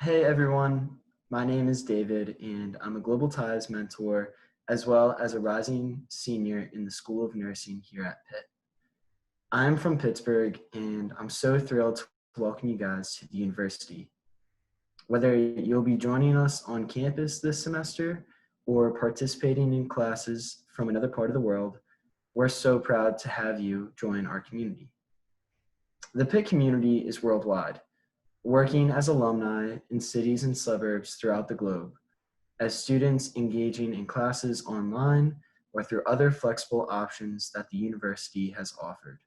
Hey everyone, my name is David and I'm a Global Ties mentor as well as a rising senior in the School of Nursing here at Pitt. I'm from Pittsburgh and I'm so thrilled to welcome you guys to the university. Whether you'll be joining us on campus this semester or participating in classes from another part of the world, we're so proud to have you join our community. The Pitt community is worldwide, working as alumni in cities and suburbs throughout the globe, as students engaging in classes online or through other flexible options that the university has offered,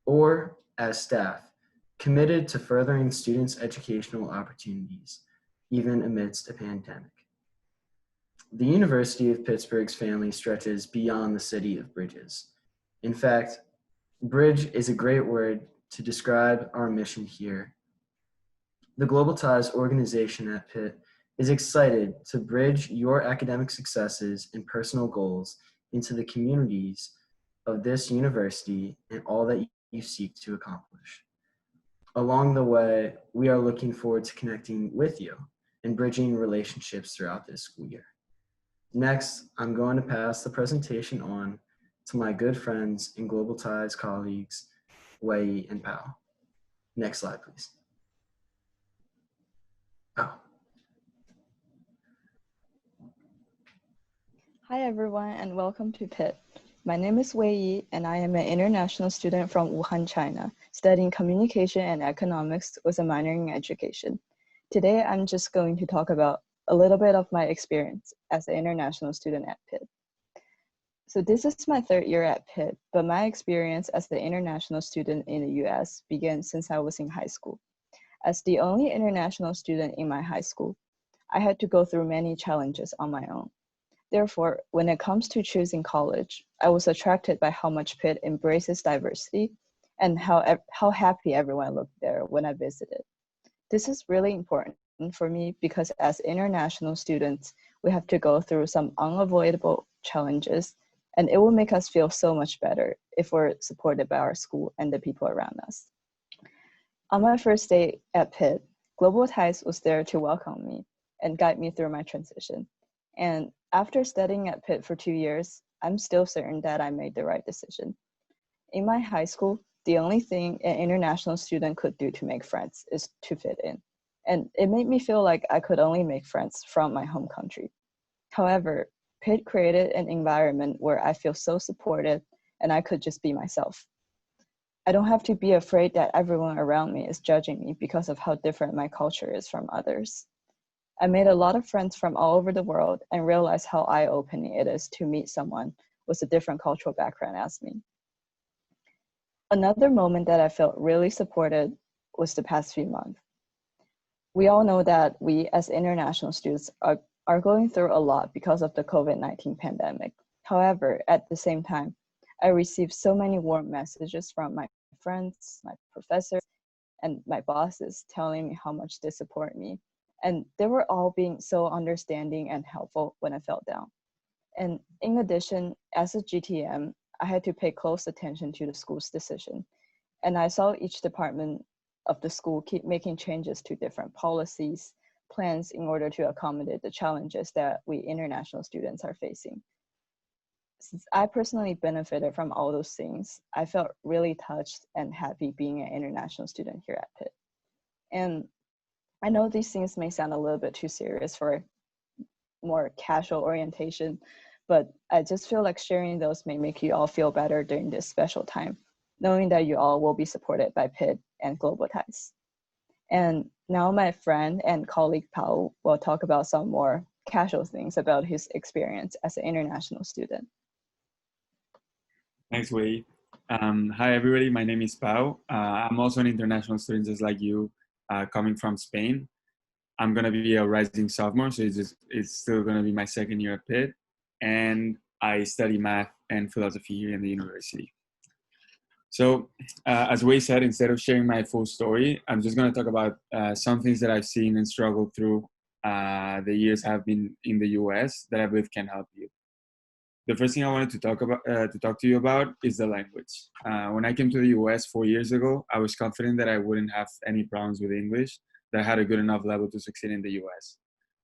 or as staff committed to furthering students' educational opportunities, even amidst a pandemic. The University of Pittsburgh's family stretches beyond the city of bridges. In fact, bridge is a great word to describe our mission here. The Global Ties organization at Pitt is excited to bridge your academic successes and personal goals into the communities of this university and all that you seek to accomplish. Along the way, we are looking forward to connecting with you and bridging relationships throughout this school year. Next, I'm going to pass the presentation on to my good friends and Global Ties colleagues, Wei and Pao. Next slide, please. Oh. Hi everyone and welcome to Pitt. My name is Wei Yi and I am an international student from Wuhan, China, studying communication and economics with a minor in education. Today I'm just going to talk about a little bit of my experience as an international student at Pitt. So this is my third year at Pitt, but my experience as the international student in the US began since I was in high school. As the only international student in my high school, I had to go through many challenges on my own. Therefore, when it comes to choosing college, I was attracted by how much Pitt embraces diversity and how happy everyone looked there when I visited. This is really important for me because as international students, we have to go through some unavoidable challenges, and it will make us feel so much better if we're supported by our school and the people around us. On my first day at Pitt, Global Ties was there to welcome me and guide me through my transition. And after studying at Pitt for 2 years, I'm still certain that I made the right decision. In my high school, the only thing an international student could do to make friends is to fit in. And it made me feel like I could only make friends from my home country. However, Pitt created an environment where I feel so supported and I could just be myself. I don't have to be afraid that everyone around me is judging me because of how different my culture is from others. I made a lot of friends from all over the world and realized how eye-opening it is to meet someone with a different cultural background as me. Another moment that I felt really supported was the past few months. We all know that we as international students are going through a lot because of the COVID-19 pandemic. However, at the same time, I received so many warm messages from my friends, my professors, and my bosses telling me how much they support me. And they were all being so understanding and helpful when I felt down. And in addition, as a GTM, I had to pay close attention to the school's decision. And I saw each department of the school keep making changes to different policies, plans in order to accommodate the challenges that we international students are facing. Since I personally benefited from all those things, I felt really touched and happy being an international student here at Pitt. And I know these things may sound a little bit too serious for more casual orientation, but I just feel like sharing those may make you all feel better during this special time, knowing that you all will be supported by Pitt and Global Ties. And now my friend and colleague Pao will talk about some more casual things about his experience as an international student. Thanks, Wei. Hi, everybody. My name is Pau. I'm also an international student, just like you, coming from Spain. I'm going to be a rising sophomore, so it's still going to be my second year at Pitt. And I study math and philosophy here in the university. So, as Wei said, instead of sharing my full story, I'm just going to talk about some things that I've seen and struggled through the years I've been in the US that I believe can help you. The first thing I wanted to talk to you about is the language. When I came to the US 4 years ago, I was confident that I wouldn't have any problems with English, that I had a good enough level to succeed in the US.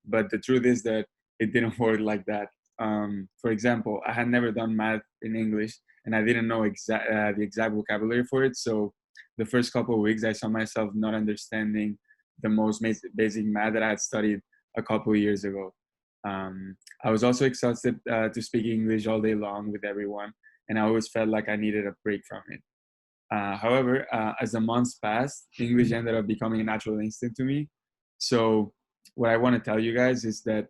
But the truth is that it didn't work like that. For example, I had never done math in English, and I didn't know the exact vocabulary for it. So the first couple of weeks, I saw myself not understanding the most basic math that I had studied a couple of years ago. I was also exhausted to speak English all day long with everyone, and I always felt like I needed a break from it. However, as the months passed, English ended up becoming a natural instinct to me. So, what I want to tell you guys is that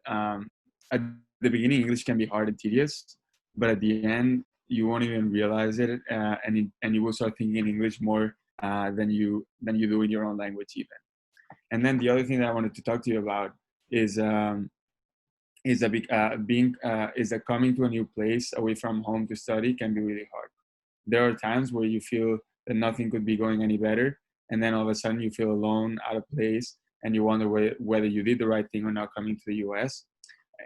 at the beginning, English can be hard and tedious, but at the end, you won't even realize it, and you will start thinking English more than you do in your own language even. And then the other thing that I wanted to talk to you about is that coming to a new place away from home to study can be really hard. There are times where you feel that nothing could be going any better, and then all of a sudden you feel alone, out of place, and you wonder whether you did the right thing or not coming to the US.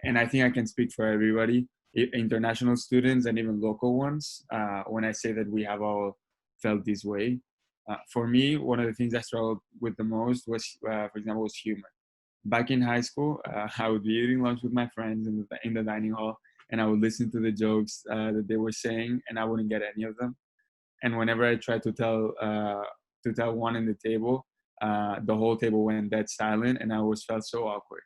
And I think I can speak for everybody, international students and even local ones, when I say that we have all felt this way. For me, one of the things I struggled with the most was, for example, was humor. Back in high school, I would be eating lunch with my friends in the dining hall, and I would listen to the jokes that they were saying, and I wouldn't get any of them. And whenever I tried to tell one in the table, the whole table went dead silent, and I always felt so awkward.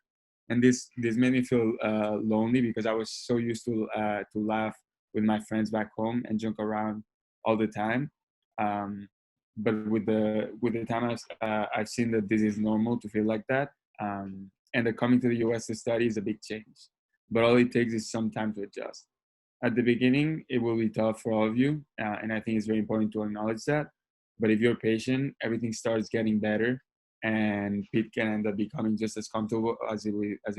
And this made me feel lonely because I was so used to laugh with my friends back home and joke around all the time. But with the time, I've seen that this is normal to feel like that, and that coming to the US to study is a big change. But all it takes is some time to adjust. At the beginning, it will be tough for all of you, and I think it's very important to acknowledge that. But if you're patient, everything starts getting better, and Pitt can end up becoming just as comfortable as if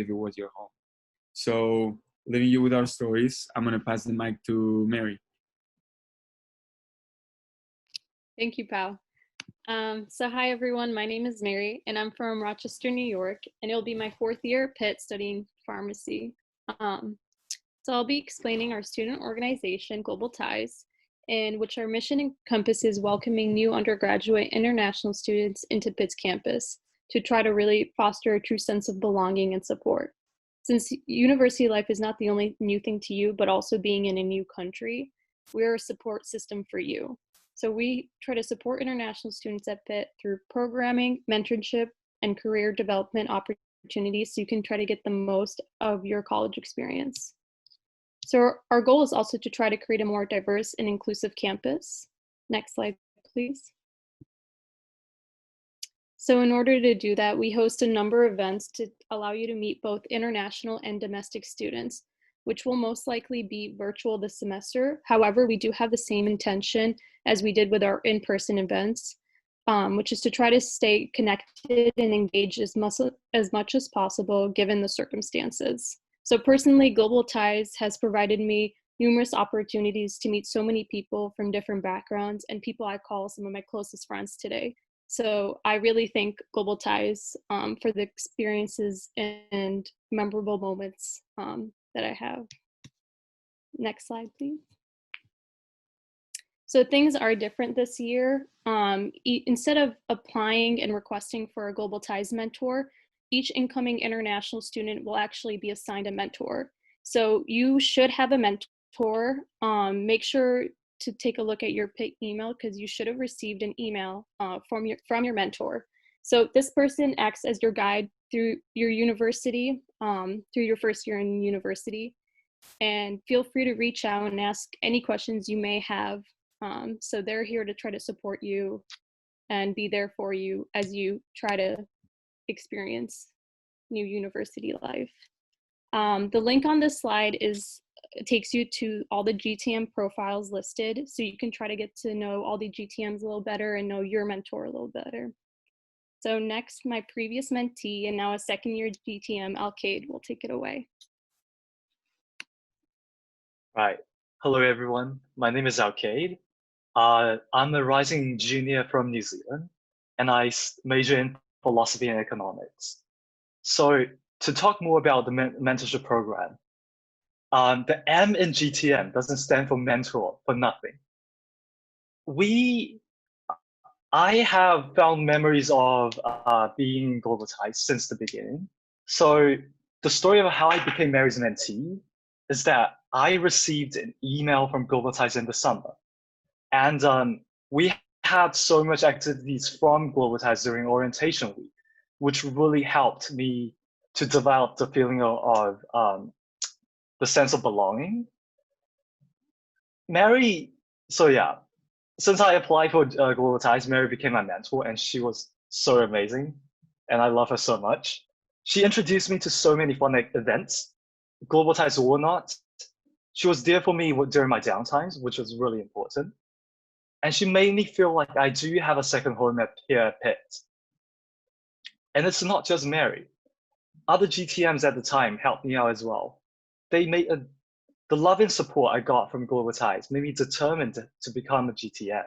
it was your home. So, leaving you with our stories, I'm going to pass the mic to Mary. Thank you, Pao. So hi everyone, my name is Mary and I'm from Rochester, New York, and it'll be my 4th year at Pitt studying pharmacy. So I'll be explaining our student organization, Global Ties, in which our mission encompasses welcoming new undergraduate international students into Pitt's campus to try to really foster a true sense of belonging and support. Since university life is not the only new thing to you, but also being in a new country, we're a support system for you. So we try to support international students at Pitt through programming, mentorship, and career development opportunities so you can try to get the most of your college experience. So our goal is also to try to create a more diverse and inclusive campus. Next slide, please. So in order to do that, we host a number of events to allow you to meet both international and domestic students, which will most likely be virtual this semester. However, we do have the same intention as we did with our in-person events, which is to try to stay connected and engaged as much as possible given the circumstances. So personally, Global Ties has provided me numerous opportunities to meet so many people from different backgrounds and people I call some of my closest friends today. So I really thank Global Ties for the experiences and memorable moments that I have. Next slide, please. So things are different this year. Instead of applying and requesting for a Global Ties mentor, each incoming international student will actually be assigned a mentor. So you should have a mentor. Make sure to take a look at your Pitt email because you should have received an email from your mentor. So this person acts as your guide through your university, through your first year in university. And feel free to reach out and ask any questions you may have. So they're here to try to support you and be there for you as you try to experience new university life. The link on this slide takes you to all the GTM profiles listed, so you can try to get to know all the GTMs a little better and know your mentor a little better. So next, my previous mentee and now a 2nd year GTM, Alcade, will take it away. Right. Hello, everyone. My name is Alcade. I'm a rising junior from New Zealand, and I major in philosophy and economics. So to talk more about the mentorship program, the M in GTM doesn't stand for mentor for nothing. We I have found memories of being globalized since the beginning. So the story of how I became Mary's mentee is that I received an email from Globalize in the summer. And we had so much activities from Globalize during orientation week, which really helped me to develop the feeling of the sense of belonging. Mary, so yeah, since I applied for Global Ties, Mary became my mentor, and she was so amazing, and I love her so much. She introduced me to so many fun events, Global Ties or not. She was there for me during my downtimes, which was really important. And she made me feel like I do have a second home here at Pitt. And it's not just Mary. Other GTMs at the time helped me out as well. They made the love and support I got from Global Ties made me determined to become a GTM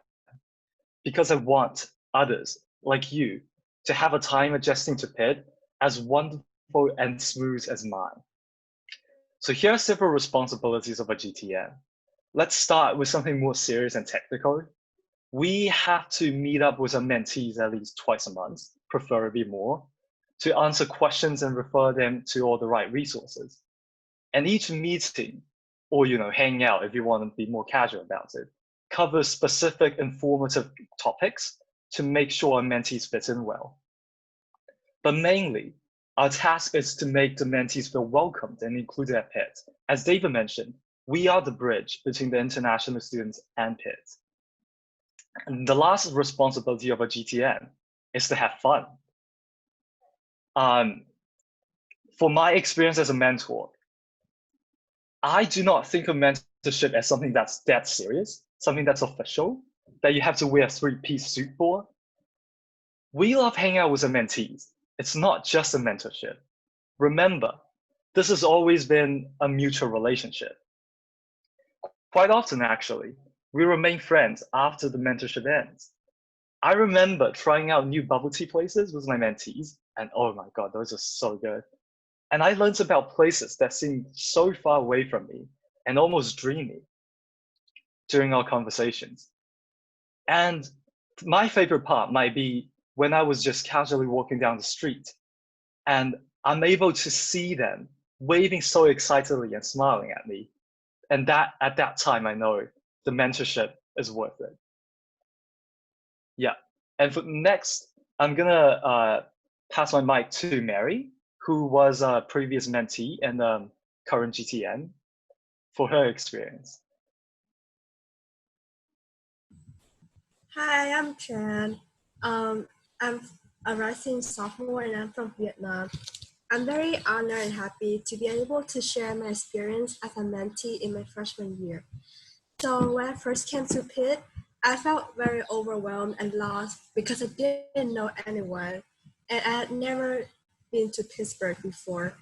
because I want others like you to have a time adjusting to Pitt as wonderful and smooth as mine. So here are several responsibilities of a GTM. Let's start with something more serious and technical. We have to meet up with our mentees at least twice a month, preferably more, to answer questions and refer them to all the right resources. And each meeting, or hang out if you want to be more casual about it, covers specific informative topics to make sure our mentees fit in well. But mainly, our task is to make the mentees feel welcomed and included at Pitt. As David mentioned, we are the bridge between the international students and Pitt. And the last responsibility of a GTM is to have fun. For my experience as a mentor, I do not think of mentorship as something that's that serious, something that's official, that you have to wear a three-piece suit for. We love hanging out with our mentees. It's not just a mentorship. Remember, this has always been a mutual relationship. Quite often, actually, we remain friends after the mentorship ends. I remember trying out new bubble tea places with my mentees, and oh my God, those are so good. And I learned about places that seemed so far away from me and almost dreamy during our conversations. And my favorite part might be when I was just casually walking down the street and I'm able to see them waving so excitedly and smiling at me. And that at that time, I know the mentorship is worth it. Yeah. And for next, I'm gonna pass my mic to Mary, who was a previous mentee and current GTN, for her experience. Hi, I'm Chan. I'm a rising sophomore and I'm from Vietnam. I'm very honored and happy to be able to share my experience as a mentee in my freshman year. So when I first came to Pitt, I felt very overwhelmed and lost because I didn't know anyone and I had never been to Pittsburgh before.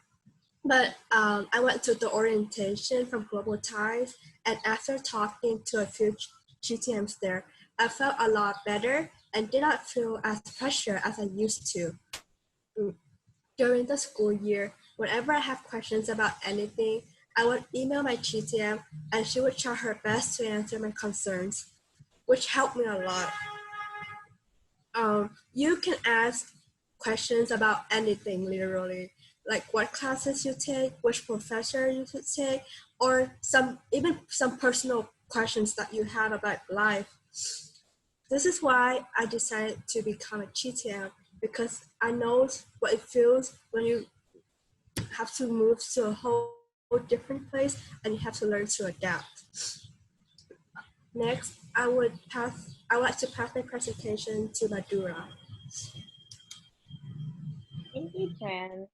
But I went to the orientation from Global Ties, and after talking to a few GTMs there, I felt a lot better and did not feel as pressure as I used to. During the school year, whenever I have questions about anything, I would email my GTM and she would try her best to answer my concerns, which helped me a lot. You can ask questions about anything, literally, like what classes you take, which professor you should take, or even some personal questions that you have about life. This is why I decided to become a GTM because I know what it feels when you have to move to a whole different place and you have to learn to adapt. Next, I would like to pass my presentation to Madura. Thank you, Tran.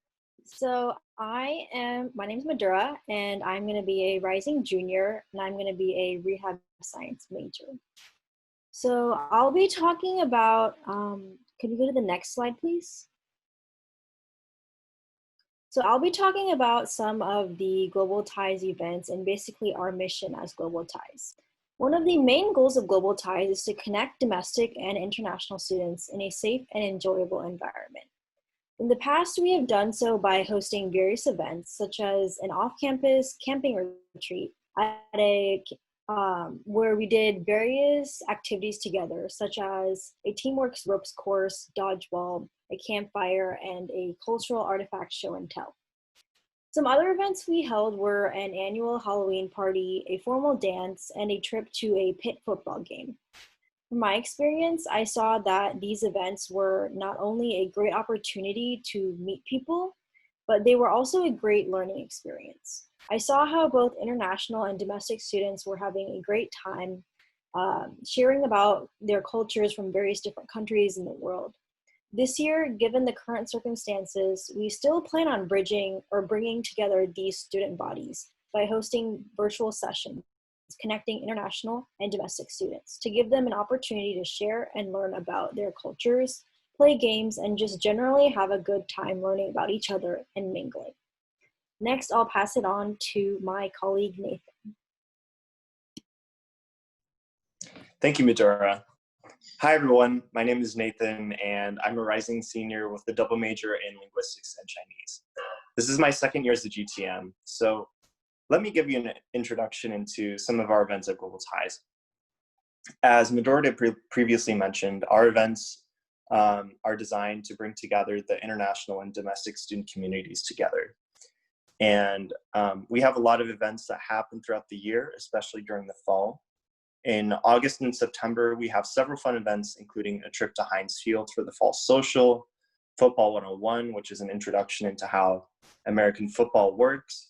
So my name is Madura, and I'm going to be a rising junior, and I'm going to be a rehab science major. So I'll be talking about, could you go to the next slide, please? So I'll be talking about some of the Global Ties events and basically our mission as Global Ties. One of the main goals of Global Ties is to connect domestic and international students in a safe and enjoyable environment. In the past, we have done so by hosting various events, such as an off-campus camping retreat at a where we did various activities together, such as a teamwork ropes course, dodgeball, a campfire, and a cultural artifact show and tell. Some other events we held were an annual Halloween party, a formal dance, and a trip to a Pitt football game. From my experience, I saw that these events were not only a great opportunity to meet people, but they were also a great learning experience. I saw how both international and domestic students were having a great time sharing about their cultures from various different countries in the world. This year, given the current circumstances, we still plan on bridging or bringing together these student bodies by hosting virtual sessions, connecting international and domestic students to give them an opportunity to share and learn about their cultures, play games, and just generally have a good time learning about each other and mingling. Next, I'll pass it on to my colleague, Nathan. Thank you, Medora. Hi, everyone. My name is Nathan, and I'm a rising senior with the double major in linguistics and Chinese. This is my second year as a GTM, so let me give you an introduction into some of our events at Global Ties. As Medora previously mentioned, our events are designed to bring together the international and domestic student communities together. And we have a lot of events that happen throughout the year, especially during the fall. In August and September, we have several fun events, including a trip to Heinz Field for the Fall Social, Football 101, which is an introduction into how American football works.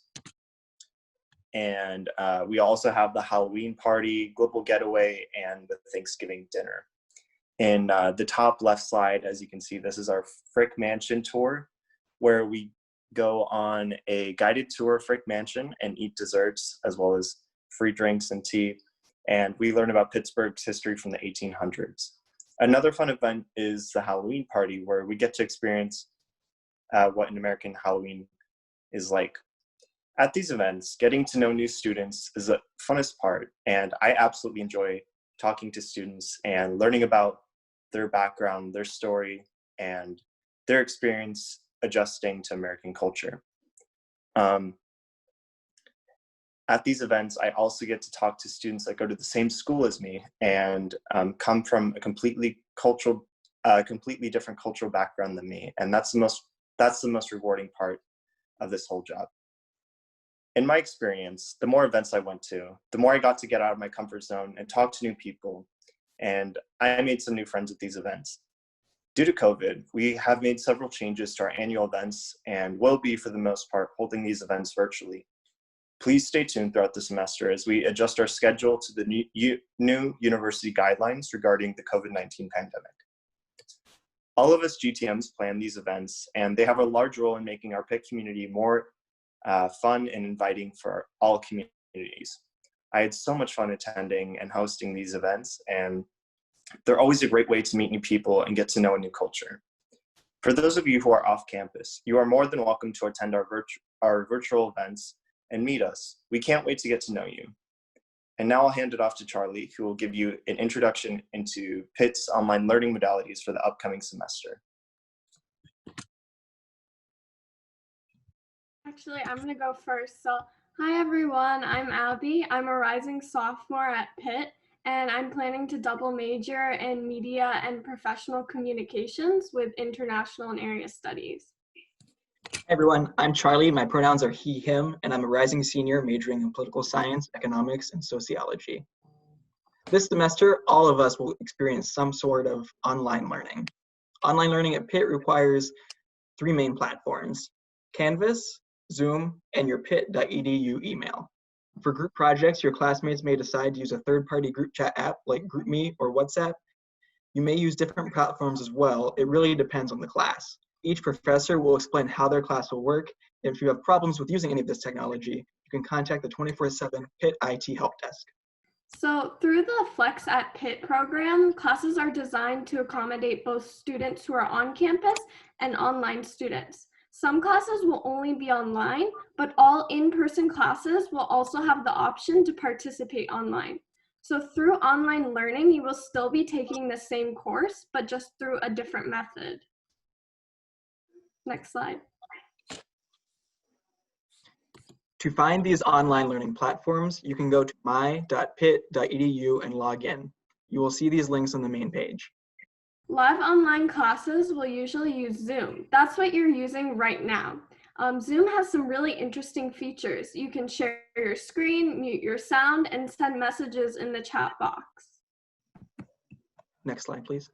And we also have the Halloween party, Global Getaway, and the Thanksgiving dinner. In the top left slide, as you can see, this is our Frick Mansion tour, where we go on a guided tour of Frick Mansion and eat desserts, as well as free drinks and tea. And we learn about Pittsburgh's history from the 1800s. Another fun event is the Halloween party, where we get to experience what an American Halloween is like. At these events, getting to know new students is the funnest part, and I absolutely enjoy talking to students and learning about their background, their story, and their experience adjusting to American culture. At these events, I also get to talk to students that go to the same school as me and come from a completely different cultural background than me, and that's the most rewarding part of this whole job. In my experience, the more events I went to, the more I got to get out of my comfort zone and talk to new people, and I made some new friends at these events. Due to COVID, we have made several changes to our annual events and will be, for the most part, holding these events virtually. Please stay tuned throughout the semester as we adjust our schedule to the new university guidelines regarding the COVID-19 pandemic. All of us GTMs plan these events, and they have a large role in making our Pitt community more fun and inviting for all communities. I had so much fun attending and hosting these events, and they're always a great way to meet new people and get to know a new culture. For those of you who are off campus, you are more than welcome to attend our virtual events and meet us. We can't wait to get to know you. And now I'll hand it off to Charlie, who will give you an introduction into Pitt's online learning modalities for the upcoming semester. Actually, I'm gonna go first. So, hi everyone, I'm Abby. I'm a rising sophomore at Pitt, and I'm planning to double major in media and professional communications with international and area studies. Hey everyone, I'm Charlie. My pronouns are he, him, and I'm a rising senior majoring in political science, economics, and sociology. This semester, all of us will experience some sort of online learning. Online learning at Pitt requires three main platforms: Canvas, Zoom, and your pitt.edu email. For group projects, your classmates may decide to use a third-party group chat app like GroupMe or WhatsApp. You may use different platforms as well. It really depends on the class. Each professor will explain how their class will work. If you have problems with using any of this technology, you can contact the 24/7 Pitt IT Help Desk. So through the Flex at Pitt program, classes are designed to accommodate both students who are on campus and online students. Some classes will only be online, but all in-person classes will also have the option to participate online. So through online learning, you will still be taking the same course, but just through a different method. Next slide. To find these online learning platforms, you can go to my.pitt.edu and log in. You will see these links on the main page. Live online classes will usually use Zoom. That's what you're using right now. Zoom has some really interesting features. You can share your screen, mute your sound, and send messages in the chat box. Next slide, please.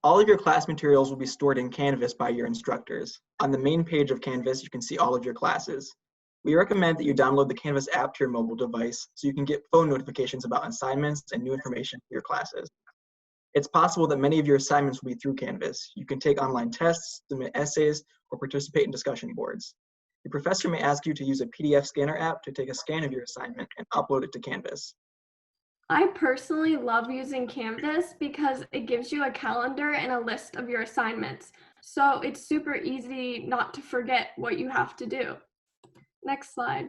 All of your class materials will be stored in Canvas by your instructors. On the main page of Canvas, you can see all of your classes. We recommend that you download the Canvas app to your mobile device so you can get phone notifications about assignments and new information for your classes. It's possible that many of your assignments will be through Canvas. You can take online tests, submit essays, or participate in discussion boards. Your professor may ask you to use a PDF scanner app to take a scan of your assignment and upload it to Canvas. I personally love using Canvas because it gives you a calendar and a list of your assignments. So it's super easy not to forget what you have to do. Next slide.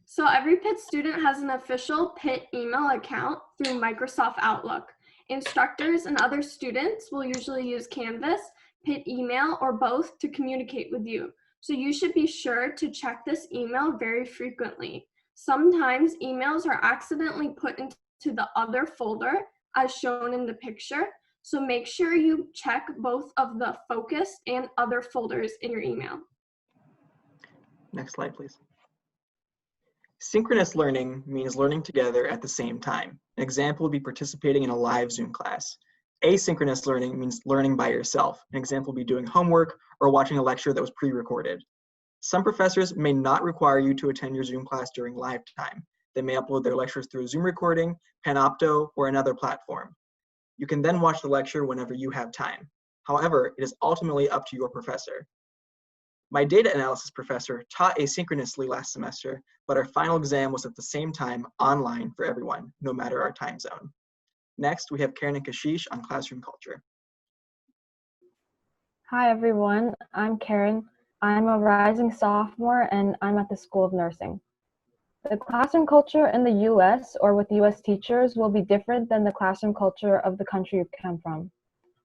So every Pitt student has an official Pitt email account through Microsoft Outlook. Instructors and other students will usually use Canvas, Pitt email, or both to communicate with you. So you should be sure to check this email very frequently. Sometimes emails are accidentally put into the other folder as shown in the picture. So make sure you check both of the focus and other folders in your email. Next slide, please. Synchronous learning means learning together at the same time. An example would be participating in a live Zoom class. Asynchronous learning means learning by yourself. An example would be doing homework or watching a lecture that was pre-recorded. Some professors may not require you to attend your Zoom class during live time. They may upload their lectures through a Zoom recording, Panopto, or another platform. You can then watch the lecture whenever you have time. However, it is ultimately up to your professor. My data analysis professor taught asynchronously last semester, but our final exam was at the same time online for everyone, no matter our time zone. Next, we have Karen and Kashish on classroom culture. Hi everyone, I'm Karen. I'm a rising sophomore and I'm at the School of Nursing. The classroom culture in the US or with US teachers will be different than the classroom culture of the country you come from.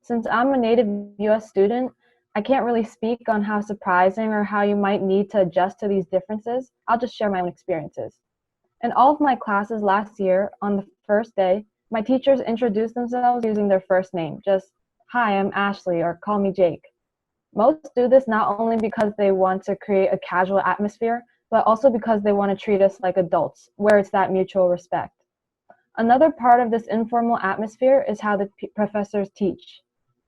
Since I'm a native US student, I can't really speak on how surprising or how you might need to adjust to these differences. I'll just share my own experiences. In all of my classes last year, on the first day, my teachers introduced themselves using their first name, just, "Hi, I'm Ashley," or "Call me Jake." Most do this not only because they want to create a casual atmosphere, but also because they want to treat us like adults, where it's that mutual respect. Another part of this informal atmosphere is how the professors teach.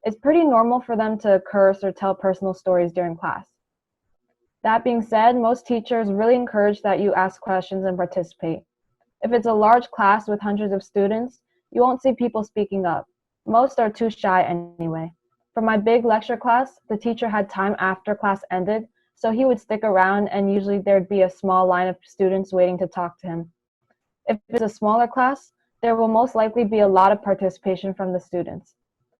It's pretty normal for them to curse or tell personal stories during class. That being said, most teachers really encourage that you ask questions and participate. If it's a large class with hundreds of students, you won't see people speaking up. Most are too shy anyway. For my big lecture class, the teacher had time after class ended, so he would stick around and usually there'd be a small line of students waiting to talk to him. If it's a smaller class, there will most likely be a lot of participation from the students.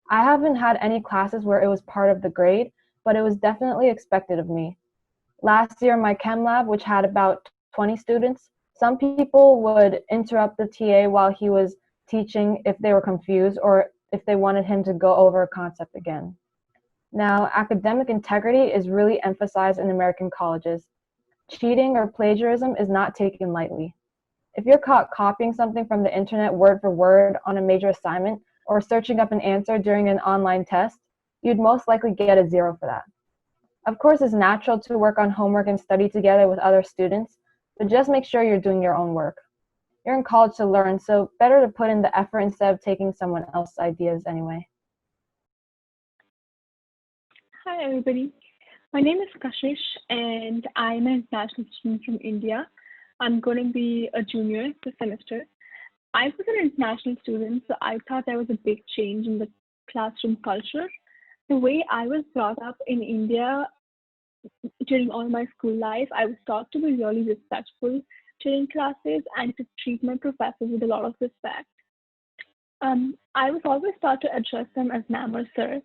I haven't had any classes where it was part of the grade, but it was definitely expected of me. Last year, my chem lab, which had about 20 students, some people would interrupt the TA while he was teaching if they were confused or if they wanted him to go over a concept again. Now, academic integrity is really emphasized in American colleges. Cheating or plagiarism is not taken lightly. If you're caught copying something from the internet word for word on a major assignment or searching up an answer during an online test, you'd most likely get a 0 for that. Of course, it's natural to work on homework and study together with other students, but just make sure you're doing your own work. You're in college to learn, so better to put in the effort instead of taking someone else's ideas anyway. Hi, everybody. My name is Kashish, and I'm an international student from India. I'm going to be a junior this semester. I was an international student, so I thought there was a big change in the classroom culture. The way I was brought up in India during all my school life, I was taught to be really respectful during classes and to treat my professors with a lot of respect. I was always taught to address them as ma'am or sir.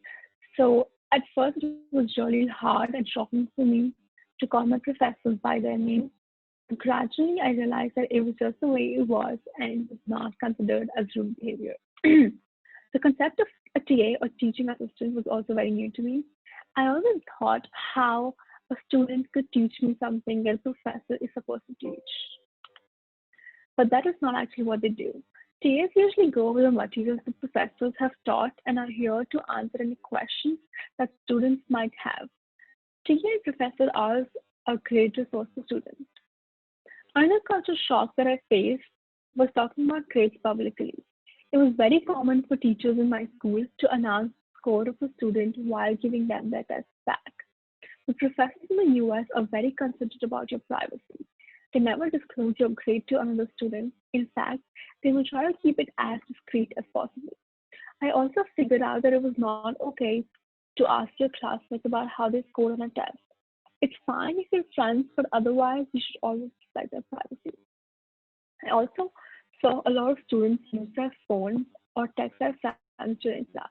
So at first it was really hard and shocking for me to call my professors by their name. Gradually, I realized that it was just the way it was and it was not considered as rude behavior. The concept of a TA or teaching assistant was also very new to me. I always thought how a student could teach me something that a professor is supposed to teach. But that is not actually what they do. TAs usually go over the materials the professors have taught and are here to answer any questions that students might have. TA and professor are a great resource for students. Another cultural shock that I faced was talking about grades publicly. It was very common for teachers in my school to announce the score of a student while giving them their test back. The professors in the US are very considerate about your privacy. They never disclose your grade to another student. In fact, they will try to keep it as discreet as possible. I also figured out that it was not okay to ask your classmates about how they scored on a test. It's fine if you're friends, but otherwise, you should always respect their privacy. I also saw a lot of students use their phones or text their friends during class,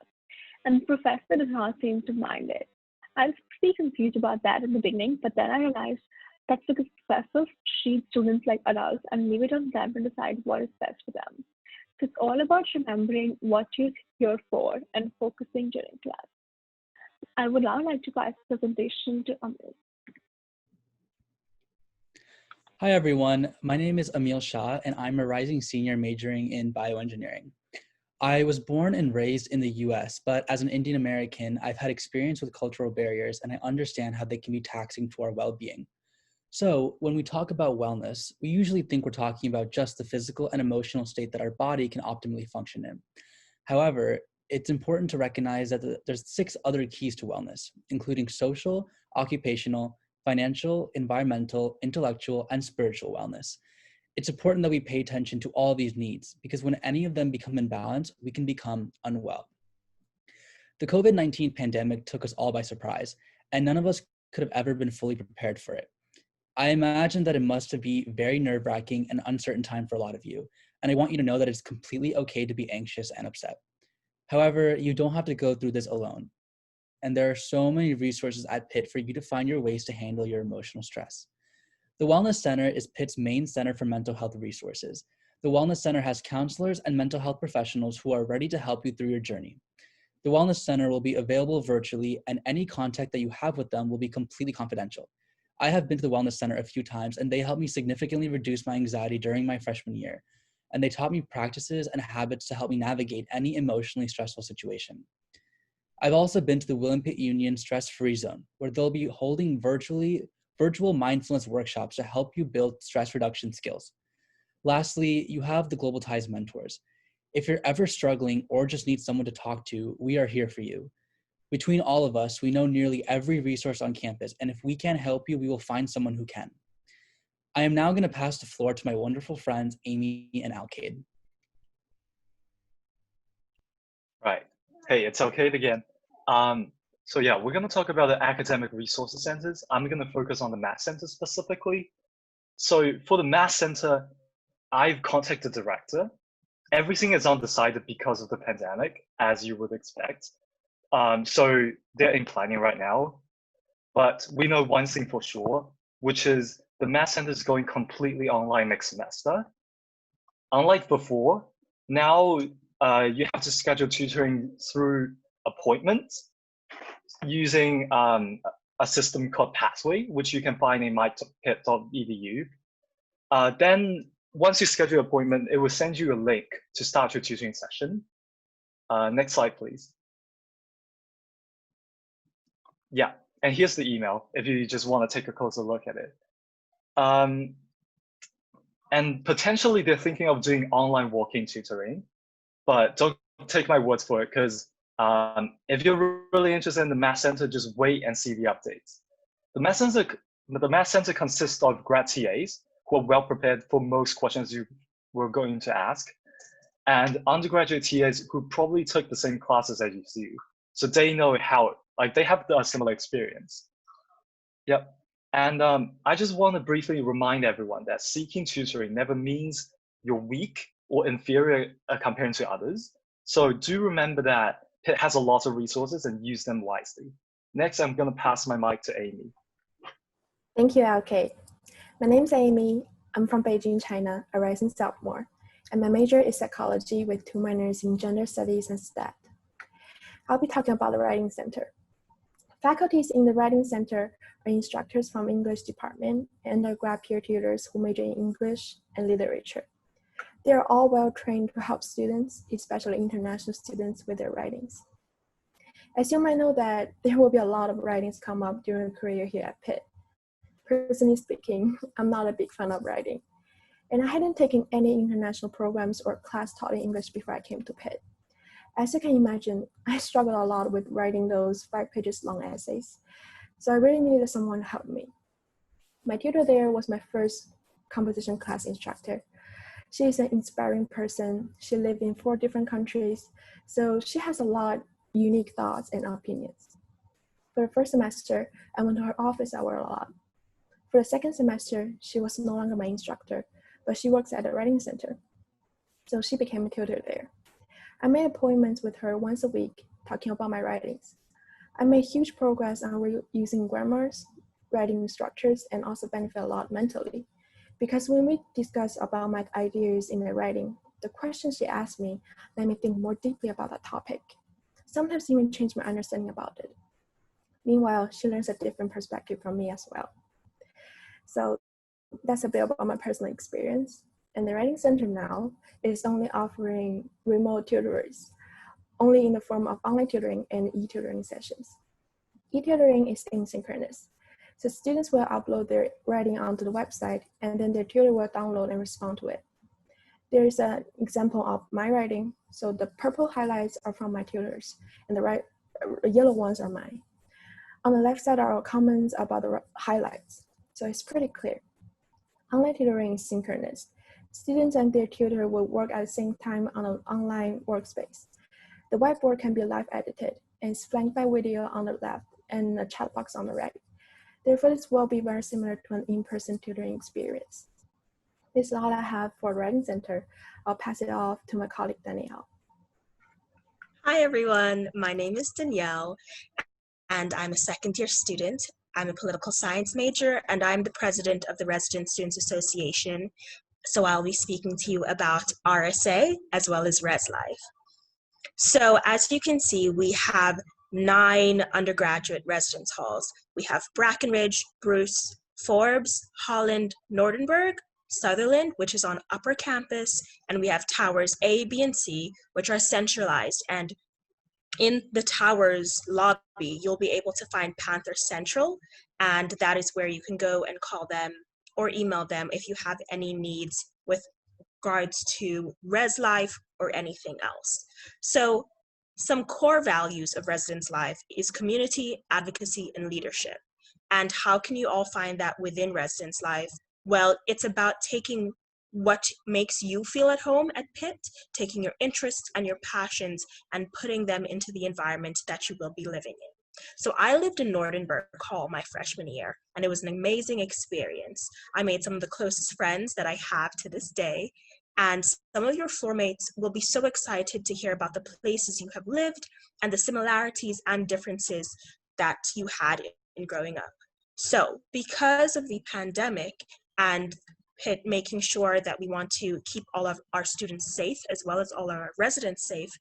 and the professor does not seem to mind it. I was pretty confused about that in the beginning, but then I realized that's because professors treat students like adults and leave it on them to decide what is best for them. So it's all about remembering what you're here for and focusing during class. I would now like to pass the presentation to Amit. Hi everyone, my name is Emil Shah and I'm a rising senior majoring in bioengineering. I was born and raised in the US, but as an Indian American, I've had experience with cultural barriers and I understand how they can be taxing to our well-being. So when we talk about wellness, we usually think we're talking about just the physical and emotional state that our body can optimally function in. However, it's important to recognize that there's 6 other keys to wellness, including social, occupational, financial, environmental, intellectual, and spiritual wellness. It's important that we pay attention to all these needs because when any of them become imbalanced, we can become unwell. The COVID-19 pandemic took us all by surprise, and none of us could have ever been fully prepared for it. I imagine that it must be very nerve-wracking and uncertain time for a lot of you, and I want you to know that it's completely okay to be anxious and upset. However, you don't have to go through this alone, and there are so many resources at Pitt for you to find your ways to handle your emotional stress. The Wellness Center is Pitt's main center for mental health resources. The Wellness Center has counselors and mental health professionals who are ready to help you through your journey. The Wellness Center will be available virtually, and any contact that you have with them will be completely confidential. I have been to the Wellness Center a few times, and they helped me significantly reduce my anxiety during my freshman year. And they taught me practices and habits to help me navigate any emotionally stressful situation. I've also been to the William Pitt Union Stress-Free Zone, where they'll be holding virtual mindfulness workshops to help you build stress reduction skills. Lastly, you have the Global Ties mentors. If you're ever struggling or just need someone to talk to, we are here for you. Between all of us, we know nearly every resource on campus, and if we can't help you, we will find someone who can. I am now going to pass the floor to my wonderful friends, Amy and Alcade. Right. Hey, it's Alcade again. So yeah, we're going to talk about the academic resources centers. I'm going to focus on the Math Center specifically. So for the Math Center, I've contacted the director. Everything is undecided because of the pandemic, as you would expect. So they're in planning right now. But we know one thing for sure, which is the Math Center is going completely online next semester. Unlike before, now you have to schedule tutoring through appointments using a system called Pathway, which you can find in mypitt.edu. Then once you schedule an appointment, it will send you a link to start your tutoring session. Next slide, please. Yeah, and here's the email if you just want to take a closer look at it. And potentially they're thinking of doing online walk-in tutoring, but don't take my words for it because if you're really interested in the Math Center, just wait and see the updates. The Math Center consists of grad TAs who are well prepared for most questions you were going to ask, and undergraduate TAs who probably took the same classes as you, so they know how, like they have a similar experience. Yep. And I just want to briefly remind everyone that seeking tutoring never means you're weak or inferior compared to others. So do remember that Pitt has a lot of resources and use them wisely. Next, I'm going to pass my mic to Amy. Thank you, Alcade. My name's Amy. I'm from Beijing, China, a rising sophomore, and my major is psychology with 2 minors in gender studies and stat. I'll be talking about the Writing Center. Faculties in the Writing Center are instructors from English department and undergrad peer tutors who major in English and literature. They are all well trained to help students, especially international students, with their writings. As you might know that there will be a lot of writings come up during a career here at Pitt. Personally speaking, I'm not a big fan of writing, and I hadn't taken any international programs or class taught in English before I came to Pitt. As you can imagine, I struggled a lot with writing those 5 pages long essays, so I really needed someone to help me. My tutor there was my first composition class instructor. She is an inspiring person. She lived in 4 different countries, so she has a lot of unique thoughts and opinions. For the first semester, I went to her office hour a lot. For the second semester, she was no longer my instructor, but she works at the writing center, so she became a tutor there. I made appointments with her once a week, talking about my writings. I made huge progress on using grammars, writing structures, and also benefit a lot mentally. Because when we discuss about my ideas in my writing, the questions she asked me made me think more deeply about that topic, sometimes even change my understanding about it. Meanwhile, she learns a different perspective from me as well. So that's a bit about my personal experience. And the Writing Center now is only offering remote tutors, only in the form of online tutoring and e-tutoring sessions. E-tutoring is asynchronous. So students will upload their writing onto the website, and then their tutor will download and respond to it. There is an example of my writing. So the purple highlights are from my tutors, and the yellow ones are mine. On the left side are comments about the highlights. So it's pretty clear. Online tutoring is synchronous. Students and their tutor will work at the same time on an online workspace. The whiteboard can be live edited and is flanked by video on the left and a chat box on the right. Therefore, this will be very similar to an in-person tutoring experience. This is all I have for Writing Center. I'll pass it off to my colleague, Danielle. Hi, everyone. My name is Danielle, and I'm a second-year student. I'm a political science major, and I'm the president of the Resident Students Association. So I'll be speaking to you about RSA as well as Res Life. So as you can see, we have 9 undergraduate residence halls. We have Brackenridge, Bruce, Forbes, Holland, Nordenberg, Sutherland, which is on upper campus, and we have towers A, B, and C, which are centralized. And in the tower's lobby, you'll be able to find Panther Central, and that is where you can go and call them or email them if you have any needs with regards to Res Life or anything else. So some core values of Residence Life is community, advocacy, and leadership. And how can you all find that within Residence Life? Well, it's about taking what makes you feel at home at Pitt, taking your interests and your passions and putting them into the environment that you will be living in. So I lived in Nordenberg Hall my freshman year, and it was an amazing experience. I made some of the closest friends that I have to this day, and some of your floor mates will be so excited to hear about the places you have lived and the similarities and differences that you had in growing up. So because of the pandemic and Pitt making sure that we want to keep all of our students safe as well as all our residents safe,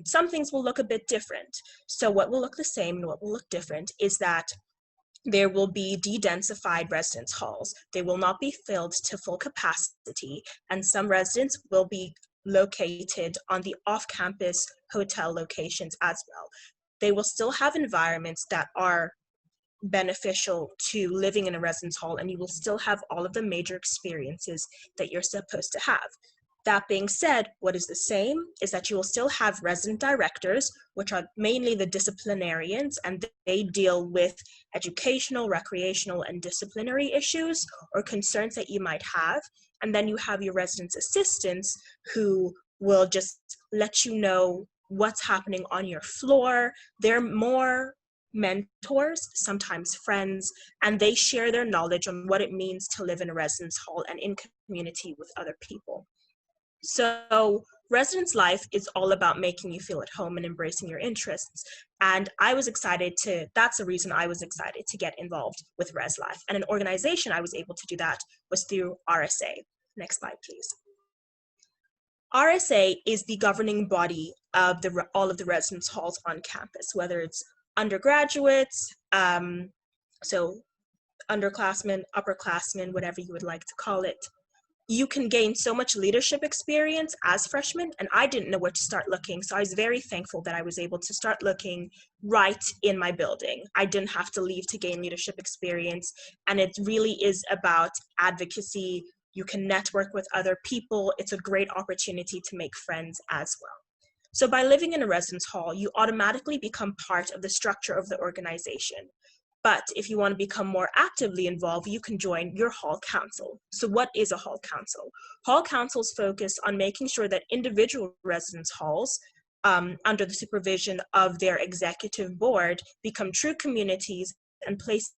some things will look a bit different. So what will look the same and what will look different is that there will be de-densified residence halls. They will not be filled to full capacity, and some residents will be located on the off-campus hotel locations as well. They will still have environments that are beneficial to living in a residence hall, and you will still have all of the major experiences that you're supposed to have. That being said, what is the same is that you will still have resident directors, which are mainly the disciplinarians, and they deal with educational, recreational, and disciplinary issues or concerns that you might have. And then you have your residence assistants who will just let you know what's happening on your floor. They're more mentors, sometimes friends, and they share their knowledge on what it means to live in a residence hall and in community with other people. So Residence Life is all about making you feel at home and embracing your interests. And I was excited that's the reason I was excited to get involved with Res Life. And an organization I was able to do that was through RSA. Next slide, please. RSA is the governing body of all of the residence halls on campus, whether it's undergraduates, so underclassmen, upperclassmen, whatever you would like to call it. You can gain so much leadership experience as freshmen, and I didn't know where to start looking, so I was very thankful that I was able to start looking right in my building. I didn't have to leave to gain leadership experience, and it really is about advocacy. You can network with other people. It's a great opportunity to make friends as well. So by living in a residence hall, you automatically become part of the structure of the organization. But if you want to become more actively involved, you can join your hall council. So what is a hall council? Hall councils focus on making sure that individual residence halls, under the supervision of their executive board, become true communities and places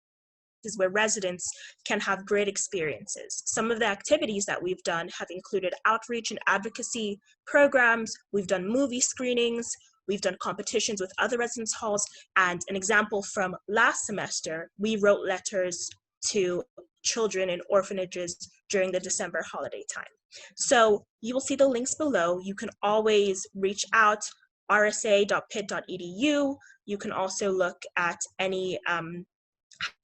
where residents can have great experiences. Some of the activities that we've done have included outreach and advocacy programs. We've done movie screenings. We've done competitions with other residence halls. And an example from last semester, we wrote letters to children in orphanages during the December holiday time. So you will see the links below. You can always reach out, rsa.pitt.edu. You can also look at any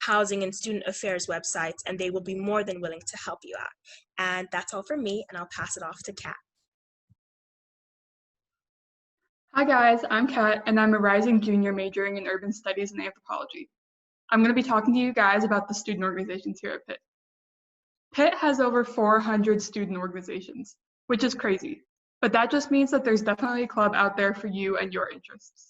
housing and student affairs websites, and they will be more than willing to help you out. And that's all from me, and I'll pass it off to Kat. Hi guys, I'm Kat, and I'm a rising junior majoring in urban studies and anthropology. I'm going to be talking to you guys about the student organizations here at Pitt. Pitt has over 400 student organizations, which is crazy, but that just means that there's definitely a club out there for you and your interests.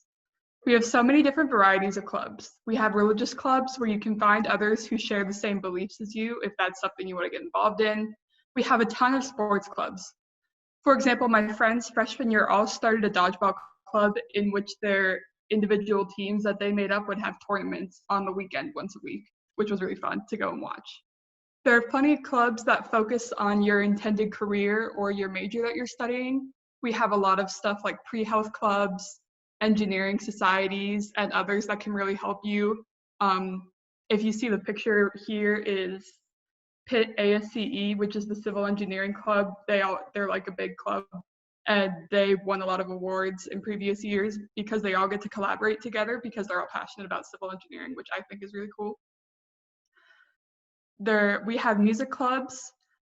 We have so many different varieties of clubs. We have religious clubs where you can find others who share the same beliefs as you if that's something you want to get involved in. We have a ton of sports clubs. For example, my friends freshman year all started a dodgeball club in which their individual teams that they made up would have tournaments on the weekend once a week, which was really fun to go and watch. There are plenty of clubs that focus on your intended career or your major that you're studying. We have a lot of stuff like pre-health clubs, engineering societies, and others that can really help you. If you see the picture here is Pitt ASCE, which is the civil engineering club. They're like a big club, and they won a lot of awards in previous years because they all get to collaborate together because they're all passionate about civil engineering, which I think is really cool. We have music clubs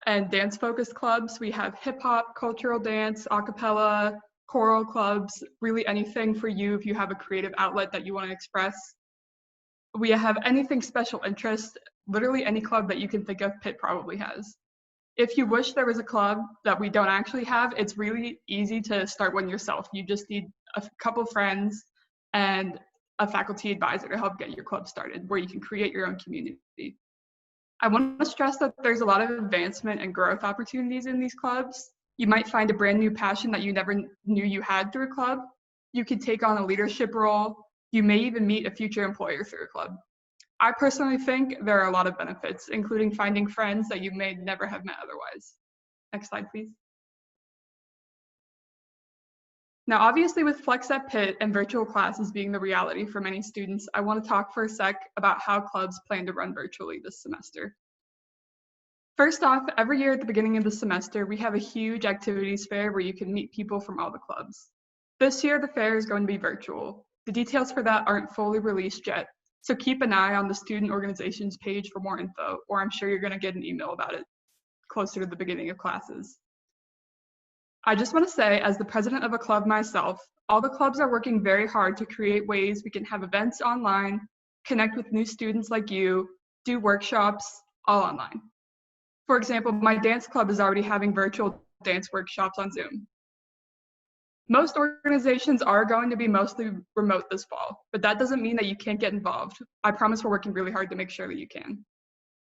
and dance-focused clubs. We have hip-hop, cultural dance, a cappella, choral clubs, really anything for you if you have a creative outlet that you want to express. We have anything special interest, literally any club that you can think of, Pitt probably has. If you wish there was a club that we don't actually have, it's really easy to start one yourself. You just need a couple friends and a faculty advisor to help get your club started, where you can create your own community. I want to stress that there's a lot of advancement and growth opportunities in these clubs. You might find a brand new passion that you never knew you had through a club. You could take on a leadership role. You may even meet a future employer through a club. I personally think there are a lot of benefits, including finding friends that you may never have met otherwise. Next slide, please. Now, obviously with Flex at Pitt and virtual classes being the reality for many students, I want to talk for a sec about how clubs plan to run virtually this semester. First off, every year at the beginning of the semester, we have a huge activities fair where you can meet people from all the clubs. This year, the fair is going to be virtual. The details for that aren't fully released yet, so keep an eye on the student organizations page for more info, or I'm sure you're going to get an email about it closer to the beginning of classes. I just want to say, as the president of a club myself, all the clubs are working very hard to create ways we can have events online, connect with new students like you, do workshops, all online. For example, my dance club is already having virtual dance workshops on Zoom. Most organizations are going to be mostly remote this fall, but that doesn't mean that you can't get involved. I promise we're working really hard to make sure that you can.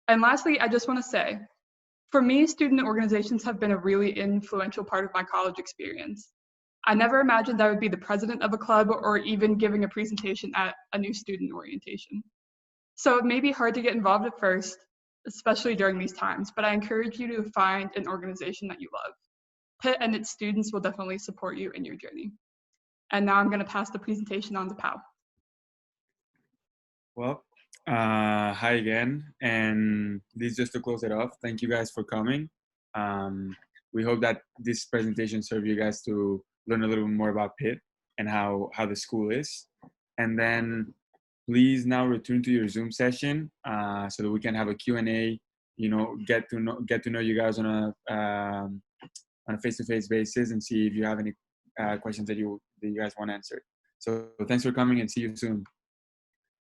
And lastly, I just want to say, for me, student organizations have been a really influential part of my college experience. I never imagined I would be the president of a club or even giving a presentation at a new student orientation. So it may be hard to get involved at first, especially during these times, but I encourage you to find an organization that you love. Pitt and its students will definitely support you in your journey. And now I'm going to pass the presentation on to Pao. Well, hi again, and this just to close it off. Thank you guys for coming. We hope that this presentation served you guys to learn a little bit more about Pitt and how the school is. And then please now return to your Zoom session so that we can have a Q&A, get to know you guys on a face-to-face basis and see if you have any questions that you guys want answered. So thanks for coming and see you soon.